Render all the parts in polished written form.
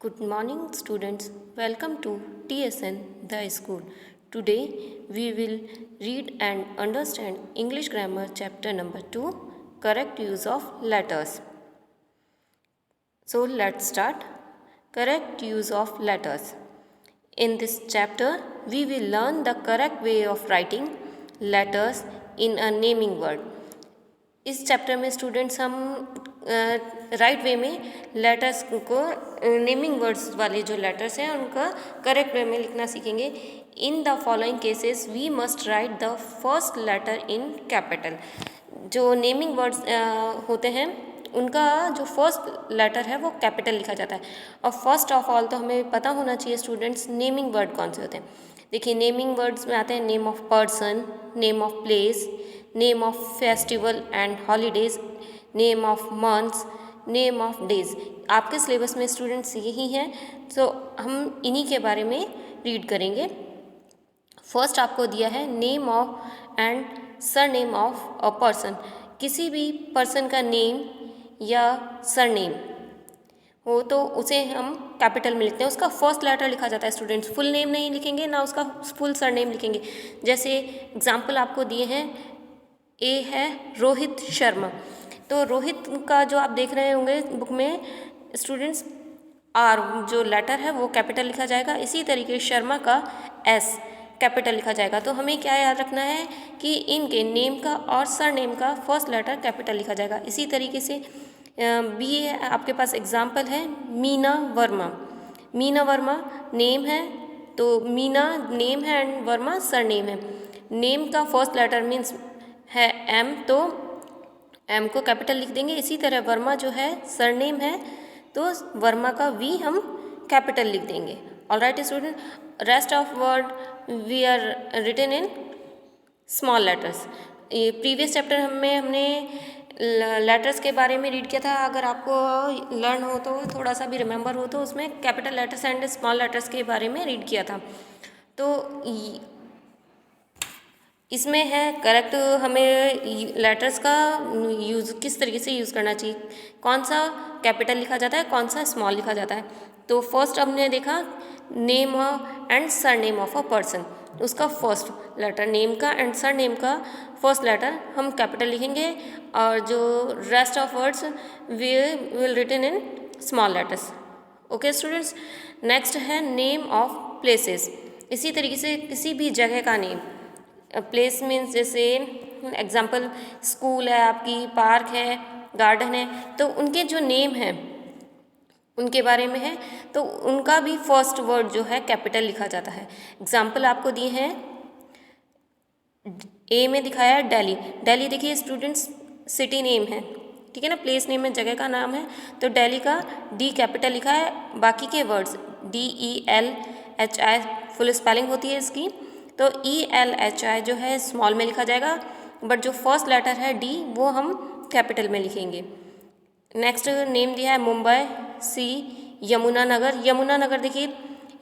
Good morning, students. Welcome to TSN The School. Today we will read and understand English Grammar Chapter number 2, Correct Use of Letters. So let's start. Correct use of letters. In this chapter, we will learn the correct way of writing letters in a naming word. इस chapter में students हम right way में letters को naming words वाले जो letters हैं उनका correct way में लिखना सीखेंगे. In the following cases we must write the first letter in capital. जो नेमिंग वर्ड्स होते हैं उनका जो फर्स्ट लेटर है वो कैपिटल लिखा जाता है. और फर्स्ट ऑफ ऑल तो हमें पता होना चाहिए स्टूडेंट्स नेमिंग वर्ड कौन से होते हैं. देखिए नेमिंग वर्ड्स में आते हैं name of person, name of place, name of festival and holidays, name of months, name of days. आपके सिलेबस में स्टूडेंट्स यही हैं, तो हम इन्हीं के बारे में रीड करेंगे. फर्स्ट आपको दिया है name of and surname of a person. किसी भी पर्सन का नेम या सरनेम हो तो उसे हम कैपिटल में लिखते हैं. उसका फर्स्ट लेटर लिखा जाता है स्टूडेंट्स. फुल नेम नहीं लिखेंगे ना उसका फुल सरनेम लिखेंगे. जैसे एग्जाम्पल आपको दिए हैं, ए है रोहित शर्मा. तो रोहित का जो आप देख रहे होंगे बुक में स्टूडेंट्स, आर जो लेटर है वो कैपिटल लिखा जाएगा. इसी तरीके शर्मा का एस कैपिटल लिखा जाएगा. तो हमें क्या याद रखना है कि इनके नेम का और सरनेम का फर्स्ट लेटर कैपिटल लिखा जाएगा. इसी तरीके से बी आपके पास एग्जाम्पल है मीना वर्मा. मीना वर्मा नेम है, तो मीना नेम है एंड वर्मा सरनेम है. नेम का फर्स्ट लेटर मीन्स है एम, तो एम को कैपिटल लिख देंगे. इसी तरह वर्मा जो है सरनेम है, तो वर्मा का वी हम कैपिटल लिख देंगे. Alright student, rest of word we are written in small letters. ये प्रीवियस चैप्टर में हमने लेटर्स के बारे में रीड किया था. अगर आपको लर्न हो तो थोड़ा सा भी रिमेंबर हो तो उसमें capital letters and small letters के बारे में रीड किया था. तो इसमें है करेक्ट हमें लेटर्स का यूज़ किस तरीके से यूज़ करना चाहिए, कौन सा कैपिटल लिखा जाता है, कौन सा स्मॉल लिखा जाता है. तो फर्स्ट हमने देखा name and surname of a person. उसका फर्स्ट लेटर नेम का एंड सर नेम का फर्स्ट लेटर हम कैपिटल लिखेंगे, और जो rest of words we will written in small letters. Okay students, next है नेम ऑफ प्लेसेस. इसी तरीके से किसी भी जगह का नेम. प्लेस मीन्स जैसे एग्जाम्पल स्कूल है आपकी, पार्क है, गार्डन है, तो उनके जो नेम हैं उनके बारे में है, तो उनका भी फर्स्ट वर्ड जो है कैपिटल लिखा जाता है. एग्जाम्पल आपको दिए हैं, ए में दिखाया है दिल्ली. दिल्ली देखिए स्टूडेंट्स सिटी नेम है, ठीक है ना. प्लेस नेम में जगह का नाम है, तो दिल्ली का डी कैपिटल लिखा है. बाकी के वर्ड्स DELHI फुल स्पेलिंग होती है इसकी, तो ELHI जो है स्मॉल में लिखा जाएगा, बट जो फर्स्ट लेटर है D वो हम कैपिटल में लिखेंगे. नेक्स्ट नेम दिया है मुंबई, C यमुना नगर. यमुना नगर देखिए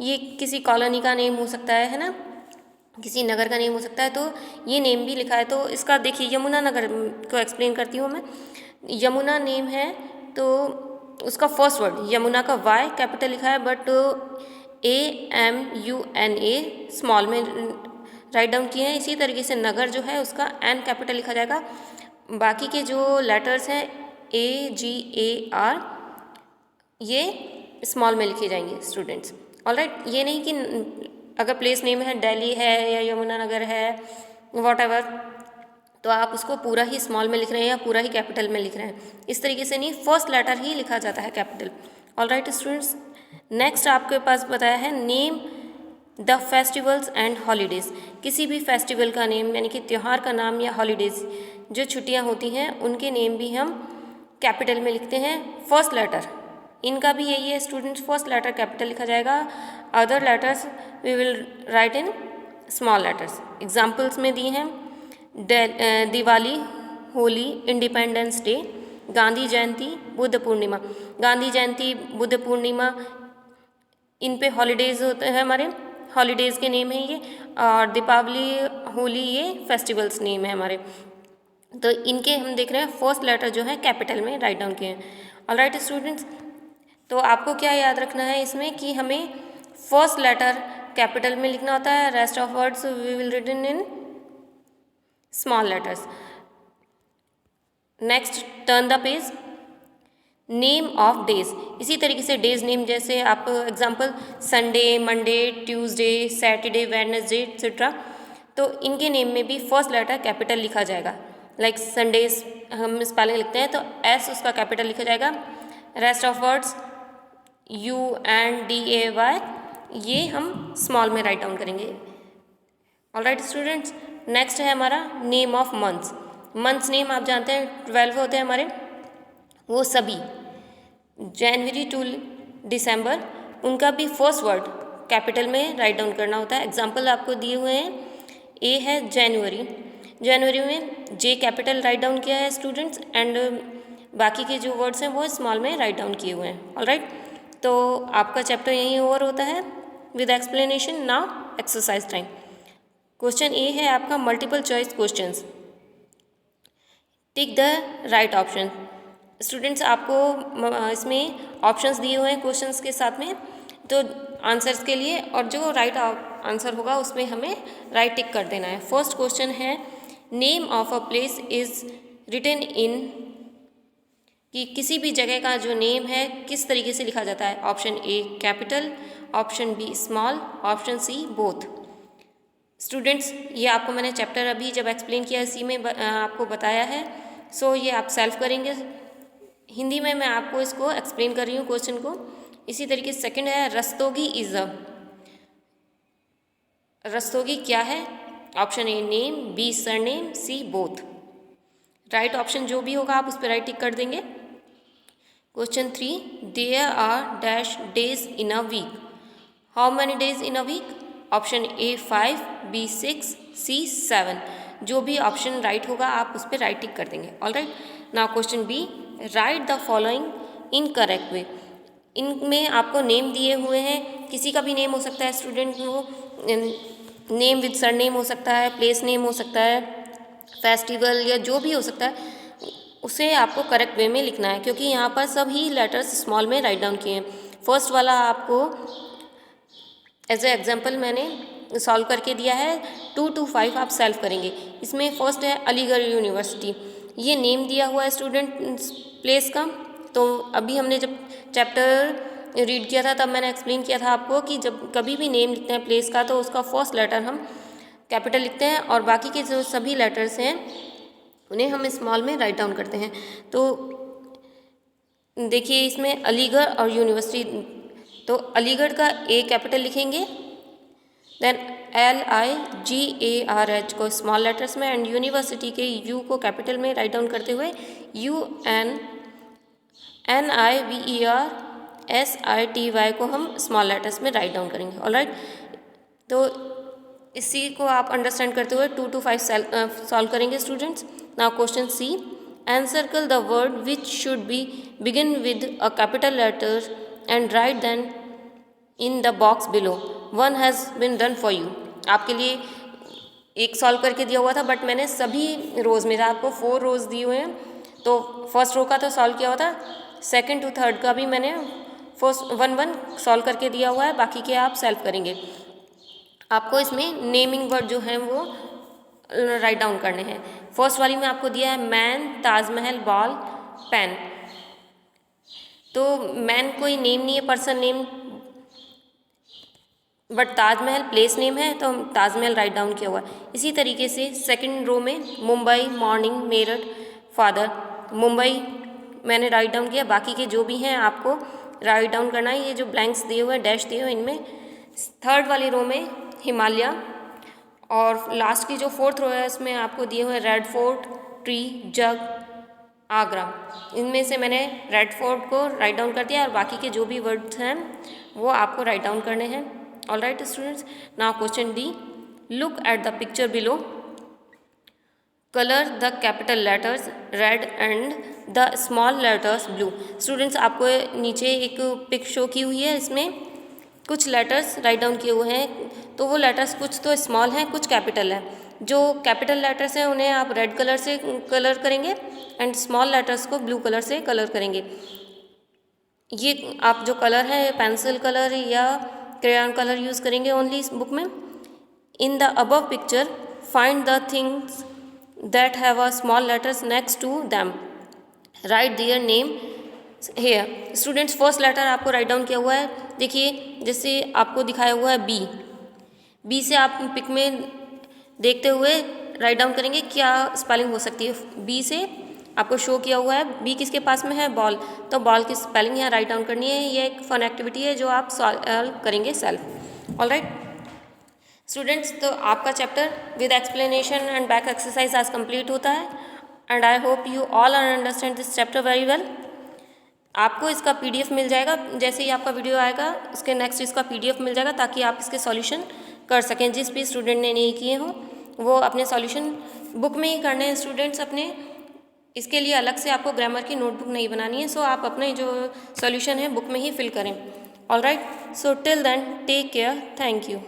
ये किसी कॉलोनी का नेम हो सकता है ना, किसी नगर का नेम हो सकता है, तो ये नेम भी लिखा है. तो इसका देखिए यमुना नगर को एक्सप्लेन करती हूँ मैं. यमुना नेम है तो उसका फर्स्ट वर्ड यमुना का Y कैपिटल लिखा है, बट AMUNA स्मॉल में राइट डाउन किए हैं. इसी तरीके से नगर जो है उसका N कैपिटल लिखा जाएगा. बाकी के जो लेटर्स हैं AGAR ये स्मॉल में लिखे जाएंगे स्टूडेंट्स. ऑलराइट, ये नहीं कि अगर प्लेस नेम है दिल्ली है या यमुना नगर है वॉटएवर, तो आप उसको पूरा ही स्मॉल में लिख रहे हैं या पूरा ही कैपिटल में लिख रहे हैं. इस तरीके से नहीं, फर्स्ट लेटर ही लिखा जाता है कैपिटल. ऑलराइट स्टूडेंट्स, नेक्स्ट आपके पास बताया है name the festivals and holidays. किसी भी फेस्टिवल का नेम यानी कि त्यौहार का नाम या हॉलीडेज़ जो छुट्टियां होती हैं उनके नेम भी हम कैपिटल में लिखते हैं. फर्स्ट लेटर इनका भी यही है स्टूडेंट्स, फर्स्ट लेटर कैपिटल लिखा जाएगा. Other letters we will write in small letters. Examples में दिए हैं दिवाली, होली, इंडिपेंडेंस डे, गांधी जयंती, बुद्ध पूर्णिमा. गांधी जयंती, बुद्ध पूर्णिमा इन पे हॉलीडेज़ होते हैं हमारे, हॉलीडेज़ के नेम है ये. और दीपावली, होली ये फेस्टिवल्स नेम है हमारे. तो इनके हम देख रहे हैं फर्स्ट लेटर जो है कैपिटल में राइट डाउन किए हैं. ऑलराइट स्टूडेंट्स, तो आपको क्या याद रखना है इसमें कि हमें फर्स्ट लेटर कैपिटल में लिखना होता है, rest of words we will written in small letters. Next, turn the page. Name of days, इसी तरीके से डेज नेम जैसे आप example Sunday, Monday, Tuesday, Saturday, Wednesday etcetera, तो इनके नेम में भी फर्स्ट लेटर कैपिटल लिखा जाएगा। लाइक संडेज हम स्पेलिंग लिखते हैं तो एस उसका कैपिटल लिखा जाएगा। रेस्ट ऑफ वर्ड्स UNDAY ये हम स्मॉल में राइट डाउन करेंगे। ऑलराइट स्टूडेंट्स, नेक्स्ट है हमारा name of months. Months name आप जानते हैं 12 होते हैं हमारे, वो सभी जनवरी टू दिसंबर, उनका भी फर्स्ट वर्ड कैपिटल में राइट डाउन करना होता है। एग्जाम्पल आपको दिए हुए हैं, ए है जनवरी, जनवरी में जे कैपिटल राइट डाउन किया है स्टूडेंट्स, एंड बाकी के जो वर्ड्स हैं वो स्मॉल में राइट डाउन किए हुए हैं। ऑलराइट, तो आपका चैप्टर यहीं ओवर होता है with explanation. Now exercise time. Question A है आपका multiple choice questions. Tick the right option. Students आपको इसमें ऑप्शंस दिए हुए हैं क्वेश्चंस के साथ में, तो आंसर्स के लिए, और जो राइट आंसर होगा उसमें हमें राइट टिक कर देना है। फर्स्ट क्वेश्चन है name of a place is written in, कि किसी भी जगह का जो नेम है किस तरीके से लिखा जाता है। Option A capital, option B small, option C both. Students ये आपको मैंने चैप्टर अभी जब एक्सप्लेन किया इसी में आपको बताया है, सो ये आप सेल्फ करेंगे। हिंदी में मैं आपको इसको एक्सप्लेन कर रही हूँ क्वेश्चन को। इसी तरीके से सेकंड है रस्तोगी इज अ, रस्तोगी क्या है। Option A name, B surname, C both. Right option जो भी होगा आप उस पर राइट टिक कर देंगे। Question 3, there are dash days in a week, how many days in a week. Option A 5, B 6, C 7। जो भी ऑप्शन राइट होगा आप उस पर राइट टिक कर देंगे। Alright, now question B, write the following in correct way. इनमें आपको नेम दिए हुए हैं, किसी का भी नेम हो सकता है स्टूडेंट, वो नेम विद सरनेम हो सकता है, प्लेस नेम हो सकता है, फेस्टिवल या जो भी हो सकता है, उसे आपको करेक्ट वे में लिखना है, क्योंकि यहाँ पर सभी लेटर्स स्मॉल में राइट डाउन किए हैं। फर्स्ट वाला आपको एज ए एग्जाम्पल मैंने सॉल्व करके दिया है, 2 to 5 आप सेल्फ करेंगे। इसमें फर्स्ट है अलीगढ़ यूनिवर्सिटी, ये नेम दिया हुआ है स्टूडेंट प्लेस का। तो अभी हमने जब चैप्टर रीड किया था तब मैंने एक्सप्लेन किया था आपको कि जब कभी भी नेम लिखते हैं प्लेस का तो उसका फर्स्ट लेटर हम कैपिटल लिखते हैं और बाकी के जो सभी लेटर्स हैं उन्हें हम स्मॉल में राइट डाउन करते हैं। तो देखिए इसमें अलीगढ़ और यूनिवर्सिटी, तो अलीगढ़ का ए कैपिटल लिखेंगे, देन LIGARH को स्मॉल लेटर्स में, एंड यूनिवर्सिटी के यू को कैपिटल में राइट डाउन करते हुए UNNIVERSITY को हम स्मॉल लेटर्स में राइट डाउन करेंगे। ऑलराइट, तो इसी को आप अंडरस्टैंड करते हुए 2 to 5 सॉल्व करेंगे students. Now question C, encircle the word which should be begin with a capital letter and write then in the box below, one has been done for you. आपके लिए एक solve करके दिया हुआ था, but मैंने सभी रोज़ में आपको 4 रोज़ दिए हुए हैं, तो फर्स्ट रो का तो सॉल्व किया हुआ था, सेकंड टू थर्ड का भी मैंने फर्स्ट 1 सॉल्व करके दिया हुआ है, बाकी के आप सेल्फ करेंगे। आपको इसमें नेमिंग वर्ड जो हैं वो राइट डाउन करने हैं। फर्स्ट वाली में आपको दिया है मैन, ताजमहल, बॉल, पेन। तो मैन कोई नेम नहीं है, person name, but Taj Mahal place name है, तो हम ताजमहल राइट डाउन किया हुआ है। इसी तरीके से सेकंड रो में मुंबई, मॉर्निंग, मेरठ, फादर, मुंबई मैंने राइट डाउन किया, बाकी के जो भी हैं आपको राइट डाउन करना है। ये जो ब्लैंक्स दिए हुए हैं, डैश दिए हुए, इनमें थर्ड वाली रो में हिमालय, और लास्ट की जो फोर्थ रो है उसमें आपको दिए हुए रेड फोर्ट, ट्री, जग, आगरा। इनमें से मैंने रेड फोर्ट को राइट डाउन कर दिया और बाकी के जो भी वर्ड्स हैं वो आपको राइट डाउन करने हैं। All right students, now question D, look at the picture below, colour the capital letters red and the small letters blue. Students आपको नीचे एक पिक शो की हुई है, इसमें कुछ लेटर्स राइट डाउन किए हुए हैं, तो वो लेटर्स कुछ तो स्मॉल हैं, कुछ कैपिटल हैं। जो कैपिटल लेटर्स हैं उन्हें आप रेड कलर से कलर करेंगे एंड स्मॉल लेटर्स को ब्लू कलर से कलर करेंगे। ये आप जो कलर है पेंसिल कलर या क्रेयॉन कलर यूज़ करेंगे ओनली इस बुक में। In the above picture find the things that have a small letters next to them, write their name here. Students first letter आपको राइट डाउन किया हुआ है, देखिए जैसे आपको दिखाया हुआ है बी, बी से आप पिक में देखते हुए राइट डाउन करेंगे क्या स्पेलिंग हो सकती है। बी से आपको शो किया हुआ है, बी किसके पास में है, बॉल, तो बॉल की स्पेलिंग यहाँ राइट डाउन करनी है। ये एक फन एक्टिविटी है जो आप सॉल्व करेंगे सेल्फ। ऑलराइट स्टूडेंट्स, तो आपका chapter with explanation and back exercise आज कंप्लीट होता है and I hope you all understand this chapter very well. आपको इसका पीडीएफ मिल जाएगा, जैसे ही आपका वीडियो आएगा उसके नेक्स्ट इसका पीडीएफ मिल जाएगा ताकि आप इसके सॉल्यूशन कर सकें। जिस भी स्टूडेंट ने नहीं किए हों वो अपने सॉल्यूशन बुक में ही करने हैं स्टूडेंट्स अपने, इसके लिए अलग से आपको ग्रामर की नोटबुक नहीं बनानी है। सो आप अपने जो सॉल्यूशन है बुक में ही फिल करें। Alright, so till then take care, thank you.